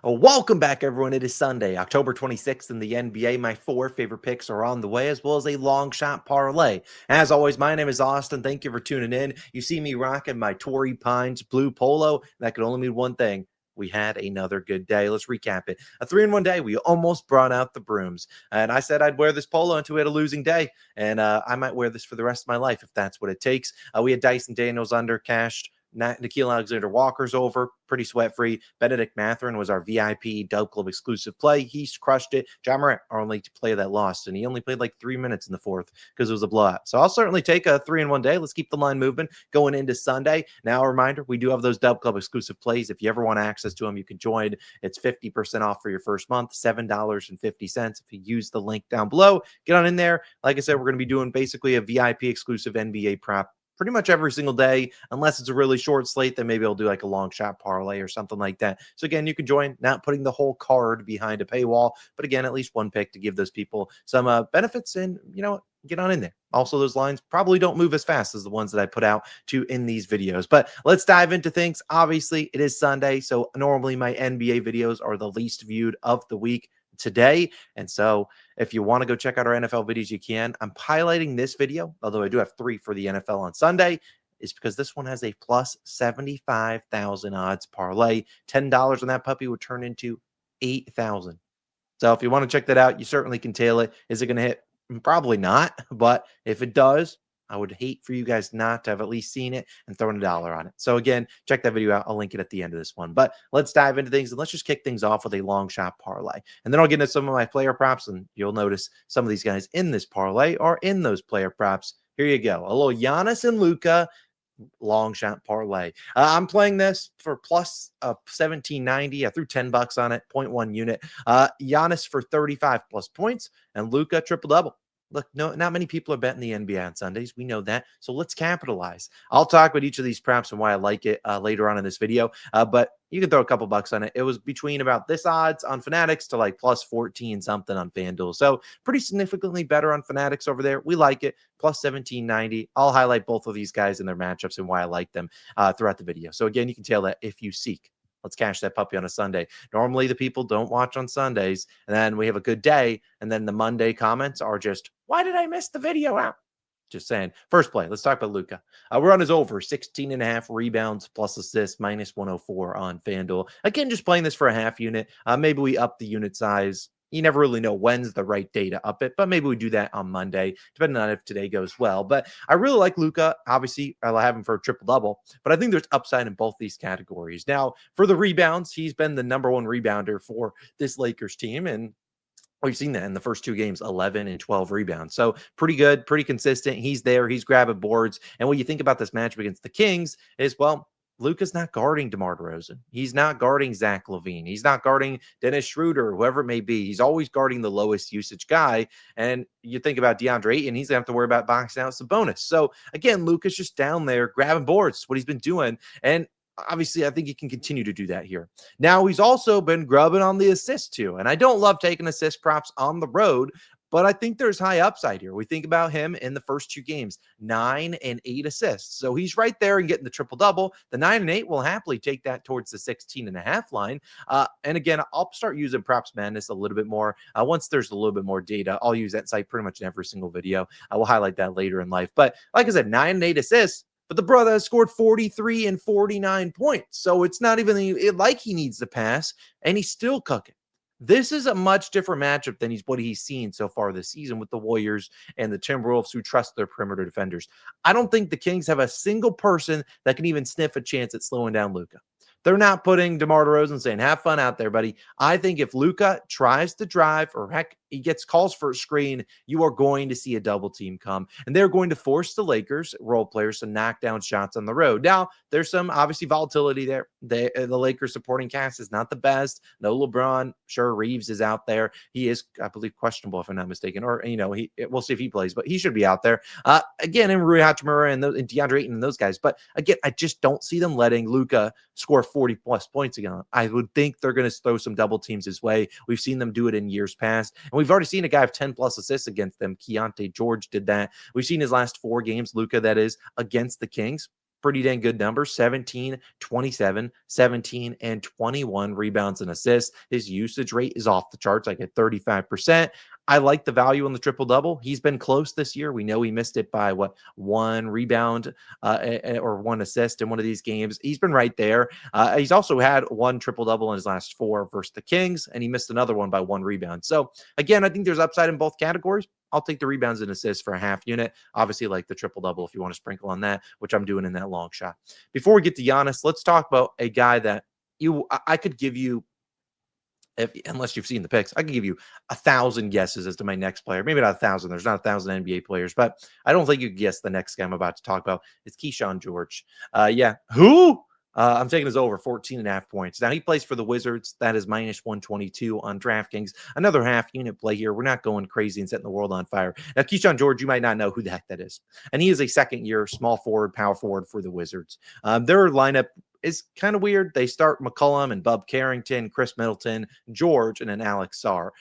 Welcome back, everyone. It is Sunday, October 26th in the NBA. My four favorite picks are on the way, as well as a long shot parlay. As always, my name is Austin. Thank you for tuning in. You see me rocking my Torrey Pines blue polo. That could only mean one thing. We had another good day. Let's recap it. A 3-in-1 day. We almost brought out the brooms. And I said I'd wear this polo until we had a losing day. And I might wear this for the rest of my life if that's what it takes. We had Dyson Daniels under cashed. Nikhil Alexander Walker's over, pretty sweat free. Benedict Mathurin was our VIP Dub Club exclusive play. He's crushed it. John Morant, our only player that lost, and he only played like 3 minutes in the fourth because it was a blowout. So I'll certainly take a 3-in-1 day. Let's keep the line moving going into Sunday. Now, a reminder, we do have those Dub Club exclusive plays. If you ever want access to them, you can join. It's 50% off for your first month, $7.50. If you use the link down below, get on in there. Like I said, we're going to be doing basically a VIP exclusive NBA prop pretty much every single day, unless it's a really short slate, then maybe I'll do like a long shot parlay or something like that. So again, you can join, not putting the whole card behind a paywall, but again, at least one pick to give those people some benefits and, get on in there. Also, those lines probably don't move as fast as the ones that I put out to in these videos. But let's dive into things. Obviously, it is Sunday, so normally my NBA videos are the least viewed of the week today. And so if you want to go check out our NFL videos, you can. I'm highlighting this video, although I do have 3 for the NFL on Sunday, is because this one has a plus 75,000 odds parlay. $10 on that puppy would turn into 8,000. So if you want to check that out, you certainly can tail it. Is it going to hit? Probably not. But if it does, I would hate for you guys not to have at least seen it and thrown $1 on it. So again, check that video out. I'll link it at the end of this one. But let's dive into things and let's just kick things off with a long shot parlay. And then I'll get into some of my player props, and you'll notice some of these guys in this parlay are in those player props. Here you go. A little Giannis and Luka long shot parlay. I'm playing this for plus 1790. I threw $10 on it, 0.1 unit. Giannis for 35 plus points, and Luka triple double. Look, no, not many people are betting the NBA on Sundays. We know that. So let's capitalize. I'll talk about each of these props and why I like it later on in this video. But you can throw a couple bucks on it. It was between about this odds on Fanatics to like plus 14 something on FanDuel. So pretty significantly better on Fanatics over there. We like it. Plus 1790. I'll highlight both of these guys and their matchups and why I like them throughout the video. So again, you can tail that if you seek. Let's cash that puppy on a Sunday. Normally, the people don't watch on Sundays, and then we have a good day, and then the Monday comments are just, why did I miss the video out? Just saying. First play, let's talk about Luka. We're on his over 16.5 rebounds plus assists, minus 104 on FanDuel. Again, just playing this for a half unit. Maybe we up the unit size. You never really know when's the right day to up it, but maybe we do that on Monday, depending on if today goes well. But I really like Luka. Obviously, I'll have him for a triple-double, but I think there's upside in both these categories. Now, for the rebounds, he's been the number one rebounder for this Lakers team, and we've seen that in the first 2 games, 11 and 12 rebounds. So pretty good, pretty consistent. He's there. He's grabbing boards. And when you think about this matchup against the Kings is, well, Luka's not guarding DeMar DeRozan. He's not guarding Zach LaVine. He's not guarding Dennis Schroeder, whoever it may be. He's always guarding the lowest usage guy. And you think about DeAndre Ayton, he's going to have to worry about boxing out Sabonis. So again, Luka's just down there grabbing boards, what he's been doing. And obviously, I think he can continue to do that here. Now, he's also been grubbing on the assist too. And I don't love taking assist props on the road, but I think there's high upside here. We think about him in the first 2 games, 9 and 8 assists. So he's right there and getting the triple double. The 9 and 8 will happily take that towards the 16.5 line. And again, I'll start using Props Madness a little bit more. Once there's a little bit more data, I'll use that site pretty much in every single video. I will highlight that later in life. But like I said, 9 and 8 assists. But the brother has scored 43 and 49 points. So it's not even like he needs to pass, and he's still cooking. This is a much different matchup than what he's seen so far this season with the Warriors and the Timberwolves, who trust their perimeter defenders. I don't think the Kings have a single person that can even sniff a chance at slowing down Luka. They're not putting DeMar DeRozan saying, have fun out there, buddy. I think if Luka tries to drive, or heck, he gets calls for a screen, you are going to see a double team come. And they're going to force the Lakers role players to knock down shots on the road. Now, there's some obviously volatility there. The Lakers supporting cast is not the best. No LeBron. Sure, Reeves is out there. He is, I believe, questionable, if I'm not mistaken. Or, we'll see if he plays, but he should be out there. Again, and Rui Hachimura and DeAndre Ayton and those guys. But again, I just don't see them letting Luka score 40 plus points again. I would think they're going to throw some double teams his way. We've seen them do it in years past. And we've already seen a guy have 10 plus assists against them. Keontae George did that. We've seen his last 4 games, Luka, that is, against the Kings. pretty dang good numbers: 17, 27, 17, and 21 rebounds and assists. His usage rate is off the charts, like at 35%. I like the value on the triple double. He's been close this year. We know he missed it by one rebound or one assist in one of these games. He's been right there. He's also had one triple double in his last 4 versus the Kings, and he missed another one by 1 rebound. So again, I think there's upside in both categories. I'll take the rebounds and assists for a half unit. Obviously, like the triple double if you want to sprinkle on that, which I'm doing in that long shot. Before we get to Giannis, let's talk about a guy that I could give you, unless you've seen the picks, I could give you 1,000 guesses as to my next player. Maybe not 1,000. There's not 1,000 NBA players, but I don't think you could guess the next guy I'm about to talk about. It's Keyshawn George. Yeah. Who? I'm taking his over 14.5 points. Now he plays for the Wizards. That is minus 122 on DraftKings. Another half unit play here. We're not going crazy and setting the world on fire. Now, Keyshawn George, you might not know who the heck that is. And he is a second year small forward, power forward for the Wizards. Their lineup is kind of weird. They start McCollum and Bub Carrington, Chris Middleton, George, and then Alex Sarr.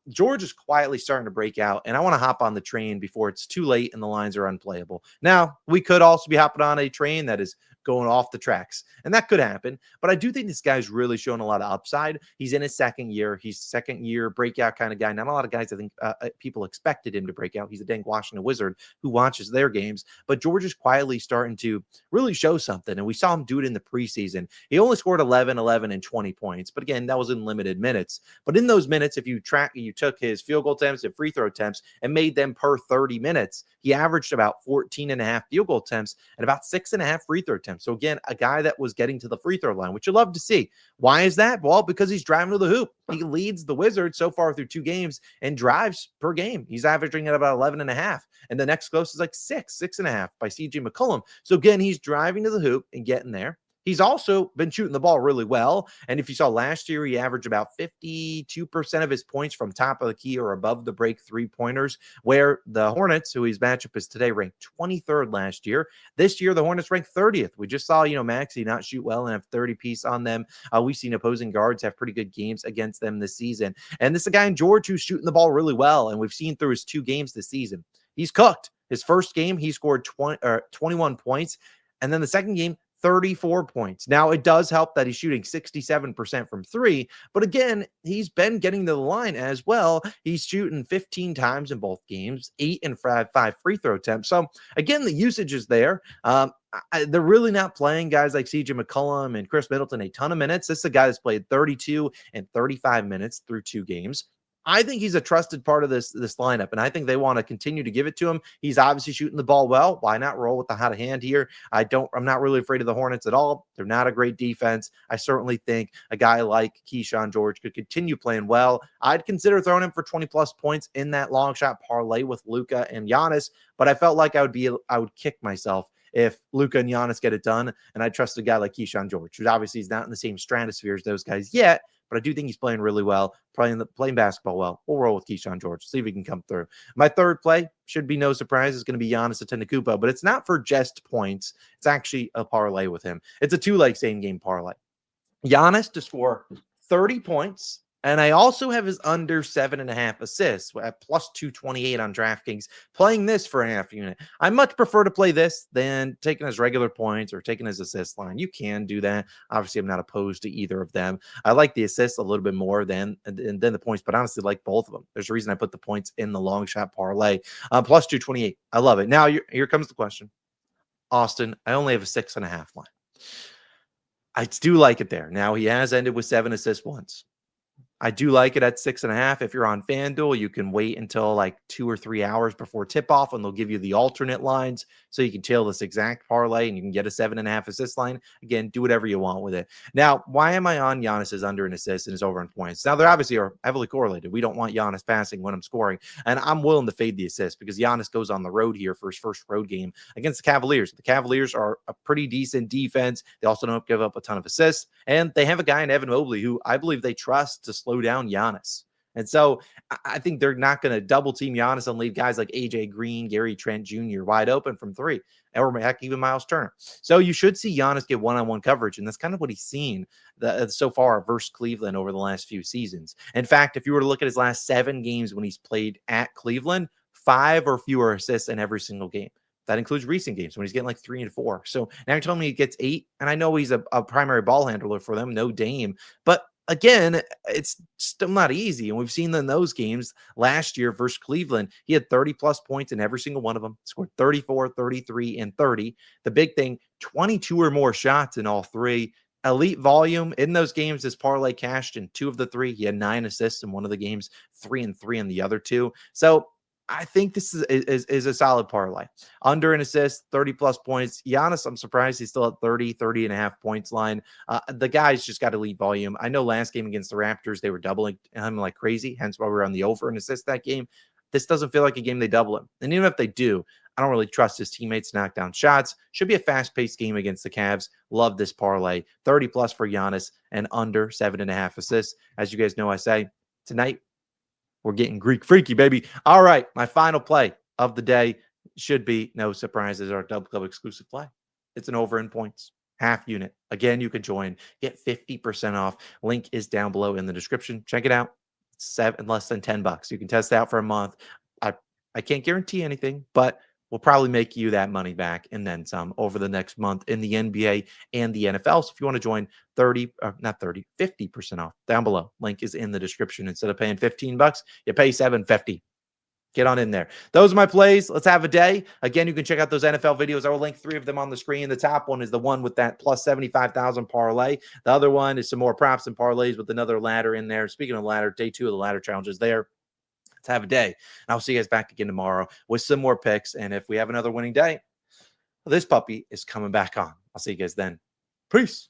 George is quietly starting to break out, and I want to hop on the train before it's too late and the lines are unplayable. Now, we could also be hopping on a train that is going off the tracks, and that could happen, but I do think this guy's really showing a lot of upside. He's in his second year. He's second year breakout kind of guy. Not a lot of guys, I think, people expected him to break out. He's a dang Washington Wizard who watches their games, but George is quietly starting to really show something, and we saw him do it in the preseason. He only scored 11, and 20 points, but again, that was in limited minutes. But in those minutes, if you took his field goal attempts and free throw attempts and made them per 30 minutes, he averaged about 14.5 field goal attempts and about 6.5 free throw attempts. So again, a guy that was getting to the free throw line, which you love to see. Why is that? Well, because he's driving to the hoop. He leads the Wizards so far through 2 games and drives per game. He's averaging at about 11.5. And the next closest is like 6.5 by CJ McCollum. So again, he's driving to the hoop and getting there. He's also been shooting the ball really well. And if you saw last year, he averaged about 52% of his points from top of the key or above the break 3-pointers, where the Hornets, who his matchup is today, ranked 23rd last year. This year, the Hornets ranked 30th. We just saw, Maxey not shoot well and have 30 piece on them. We've seen opposing guards have pretty good games against them this season. And this is a guy in George who's shooting the ball really well. And we've seen through his 2 games this season, he's cooked. His first game, he scored 21 points. And then the second game, 34 points. Now, it does help that he's shooting 67% from 3, but again, he's been getting to the line as well. He's shooting 15 times in both games, 8 and 5 free throw attempts. So again, the usage is there. They're really not playing guys like CJ McCollum and Chris Middleton a ton of minutes. This is a guy that's played 32 and 35 minutes through 2 games. I think he's a trusted part of this lineup, and I think they want to continue to give it to him. He's obviously shooting the ball well. Why not roll with the hot hand here? I'm not really afraid of the Hornets at all. They're not a great defense. I certainly think a guy like Keyshawn George could continue playing well. I'd consider throwing him for 20+ points in that long shot parlay with Luka and Giannis, but I felt like I would kick myself if Luka and Giannis get it done, and I trust a guy like Keyshawn George, who obviously is not in the same stratosphere as those guys yet, but I do think he's playing really well, playing basketball well. We'll roll with Keyshawn George, see if he can come through. My third play, should be no surprise, is going to be Giannis Antetokounmpo, but it's not for just points. It's actually a parlay with him. It's a 2-leg same-game parlay. Giannis to score 30 points, and I also have his under 7.5 assists at plus 228 on DraftKings, playing this for a half unit. I much prefer to play this than taking his regular points or taking his assist line. You can do that. Obviously, I'm not opposed to either of them. I like the assists a little bit more than the points, but honestly, like both of them. There's a reason I put the points in the long shot parlay. Plus 228. I love it. Now, here comes the question. Austin, I only have a 6.5 line. I do like it there. Now, he has ended with 7 assists once. I do like it at 6.5. If you're on FanDuel, you can wait until like 2 or 3 hours before tip off, and they'll give you the alternate lines so you can tail this exact parlay and you can get a 7.5 assist line. Again, do whatever you want with it. Now, why am I on Giannis's under an assist and his over in points? Now, they obviously are heavily correlated. We don't want Giannis passing when I'm scoring, and I'm willing to fade the assist because Giannis goes on the road here for his first road game against the Cavaliers. The Cavaliers are a pretty decent defense. They also don't give up a ton of assists, and they have a guy in Evan Mobley who I believe they trust to slow down Giannis. And so I think they're not going to double team Giannis and leave guys like AJ Green, Gary Trent Jr. wide open from 3, or heck, even Miles Turner. So you should see Giannis get one-on-one coverage, and that's kind of what he's seen so far versus Cleveland over the last few seasons. In fact, if you were to look at his last 7 games when he's played at Cleveland, 5 or fewer assists in every single game. That includes recent games when he's getting like 3 and 4. So now you're telling me he gets 8, and I know he's a primary ball handler for them, no Dame. But again, it's still not easy. And we've seen in those games last year versus Cleveland, he had 30 plus points in every single one of them, scored 34, 33, and 30. The big thing, 22 or more shots in all three. Elite volume in those games. His parlay cashed in 2 of the 3. He had 9 assists in one of the games, 3 and 3 in the other 2. So I think this is a solid parlay. Under an assist, 30 plus points. Giannis, I'm surprised he's still at 30 and a half points line. The guy's just got elite volume. I know last game against the Raptors, they were doubling him like crazy, hence why we're on the over and assist that game. This doesn't feel like a game they double him. And even if they do, I don't really trust his teammates to knock down shots. Should be a fast-paced game against the Cavs. Love this parlay. 30 plus for Giannis and under 7.5 assists. As you guys know, I say tonight, we're getting Greek freaky, baby. All right, my final play of the day should be, no surprises, our Double Club exclusive play. It's an over in points, half unit. Again, you can join, get 50% off. Link is down below in the description. Check it out. It's less than $10. You can test it out for a month. I can't guarantee anything, but we'll probably make you that money back and then some over the next month in the NBA and the NFL. So if you want to join, 50% off down below. Link is in the description. Instead of paying $15, you pay $7.50. Get on in there. Those are my plays. Let's have a day. Again, you can check out those NFL videos. I will link 3 of them on the screen. The top one is the one with that plus 75,000 parlay. The other one is some more props and parlays with another ladder in there. Speaking of ladder, day 2 of the ladder challenge is there. Let's have a day. And I'll see you guys back again tomorrow with some more picks. And if we have another winning day, this puppy is coming back on. I'll see you guys then. Peace.